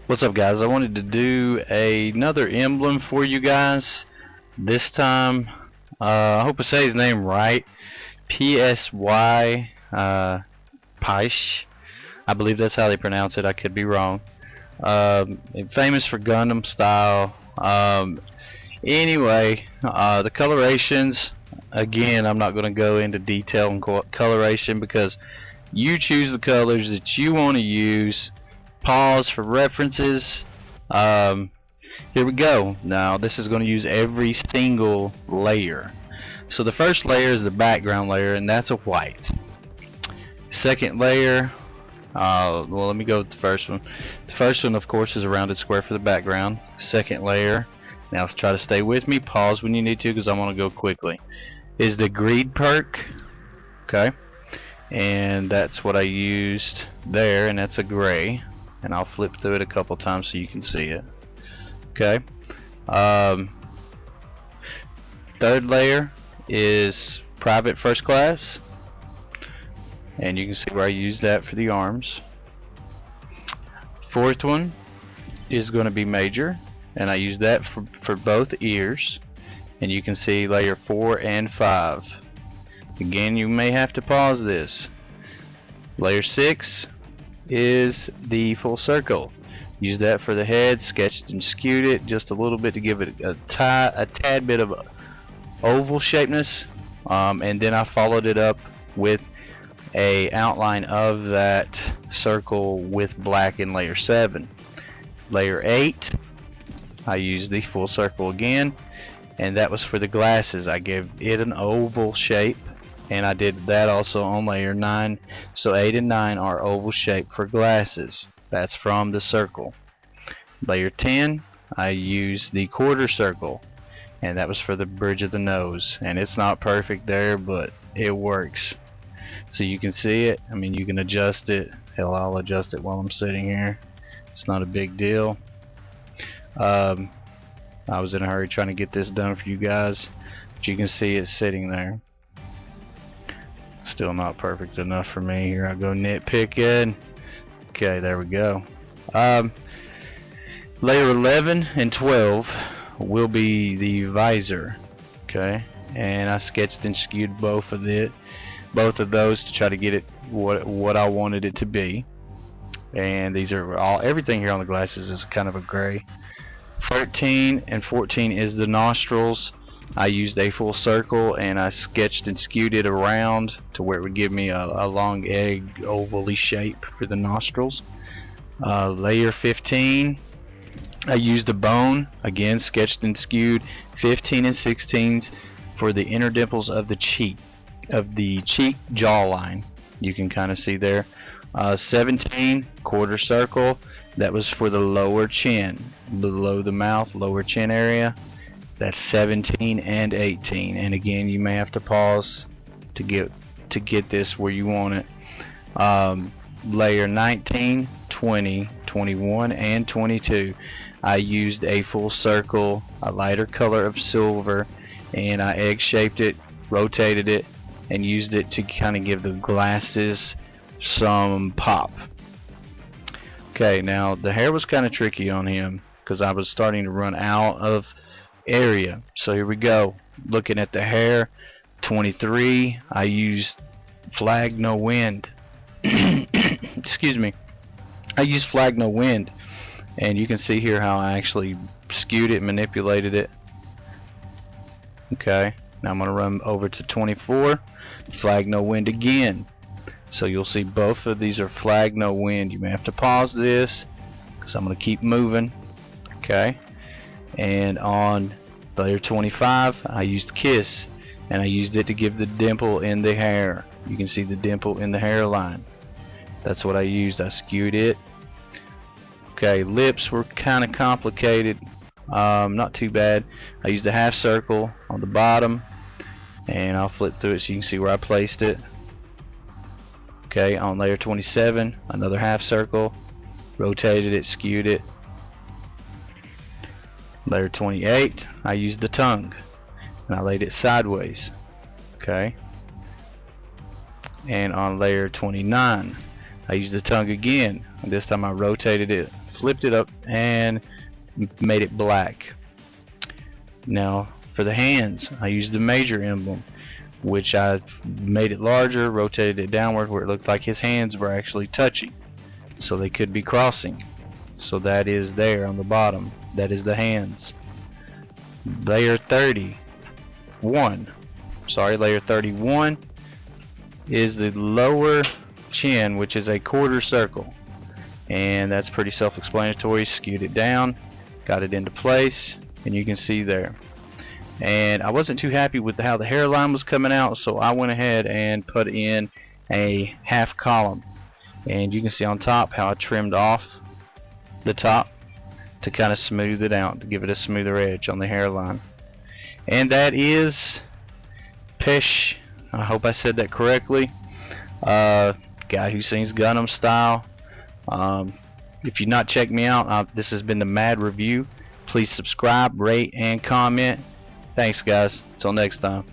What's up, guys? I wanted to do another emblem for you guys. This time, I hope I say his name right. PSY Paish. I believe that's how they pronounce it. I could be wrong. Famous for Gundam style. Anyway, the colorations. Again, I'm not going to go into detail on coloration because you choose the colors that you want to use. Pause for references. Here we go. Now this is going to use every single layer. So the first layer is the background layer, and that's a white. Second layer, well, let me go with the first one. The first one, of course, is a rounded square for the background. Second layer, now let's try to stay with me. Pause when you need to because I want to go quickly. Is the greed perk. Okay, and that's what I used there, and that's a gray. And I'll flip through it a couple times so you can see it. Okay. Third layer is private first class, and you can see where I use that for the arms. Fourth one is going to be major, and I use that for both ears, and you can see layer 4 and 5. Again, you may have to pause this. Layer 6 is the full circle. Use that for the head, sketched and skewed it just a little bit to give it a tad bit of oval shapeness, and then I followed it up with a outline of that circle with black in layer 7. Layer 8, I used the full circle again, and that was for the glasses. I gave it an oval shape, and I did that also on layer 9. So 8 and 9 are oval shape for glasses. That's from the circle. Layer 10, I used the quarter circle, and that was for the bridge of the nose. And it's not perfect there, but it works. So you can see it. I mean, you can adjust it. Hell, I'll adjust it while I'm sitting here. It's not a big deal. I was in a hurry trying to get this done for you guys, but you can see it sitting there. Still not perfect enough for me. Here I go nitpicking. Okay, there we go. Layer 11 and 12 will be the visor. Okay, and I sketched and skewed both of those to try to get it what I wanted it to be. And these are everything here on the glasses is kind of a gray. 13 and 14 is the nostrils. I used a full circle and I sketched and skewed it around to where it would give me a long egg ovally shape for the nostrils. Layer 15, I used a bone, again sketched and skewed. 15 and 16s for the inner dimples of the cheek jawline. You can kind of see there. 17 quarter circle, that was for the lower chin, below the mouth, lower chin area. That's 17 and 18, and again you may have to pause to get this where you want it. Layer 19, 20, 21, and 22, I used a full circle, a lighter color of silver, and I egg shaped it, rotated it, and used it to kind of give the glasses some pop. Okay, now the hair was kind of tricky on him because I was starting to run out of area. So here we go. Looking at the hair, 23, I used flag no wind. Excuse me. I used flag no wind, and you can see here how I actually skewed it, manipulated it. Okay, now I'm going to run over to 24, flag no wind again. So you'll see both of these are flag no wind. You may have to pause this because I'm going to keep moving. Okay, and on layer 25 I used kiss, and I used it to give the dimple in the hair. You can see the dimple in the hairline. That's what I used. I skewed it. Okay, lips were kind of complicated, not too bad. I used a half circle on the bottom, and I'll flip through it so you can see where I placed it. Okay, on layer 27, another half circle, rotated it, skewed it. Layer 28, I used the tongue, and I laid it sideways. Okay, and on layer 29, I used the tongue again, and this time I rotated it flipped it up and made it black. Now for the hands, I used the major emblem, which I made it larger, rotated it downward where it looked like his hands were actually touching, so they could be crossing. So that is there on the bottom. That is the hands. Layer 31 is the lower chin, which is a quarter circle, and that's pretty self-explanatory. Skewed it down, got it into place, and you can see there. And I wasn't too happy with how the hairline was coming out, so I went ahead and put in a half column, and you can see on top how I trimmed off the top to kind of smooth it out, to give it a smoother edge on the hairline. And that is PSY, I hope I said that correctly, guy who sings Gangnam Style. If you've not checked me out, this has been the Mad Review. Please subscribe, rate, and comment. Thanks guys, till next time.